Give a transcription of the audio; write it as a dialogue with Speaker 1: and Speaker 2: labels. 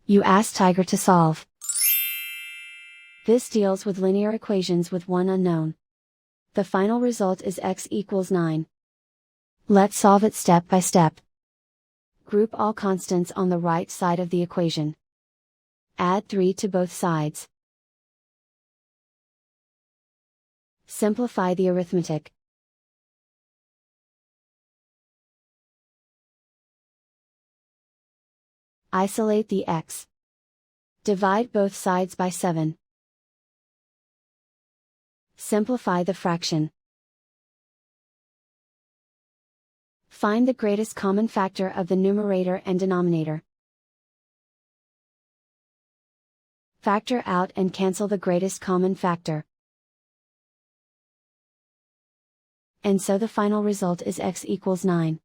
Speaker 1: You ask Tiger to solve. This deals with linear equations with one unknown. The final result is x equals 9. Let's solve it step by step. Group all constants on the right side of the equation. Add 3 to both sides. Simplify the arithmetic. Isolate the x. Divide both sides by 7. Simplify the fraction. Find the greatest common factor of the numerator and denominator. Factor out and cancel the greatest common factor. And so the final result is x equals 9.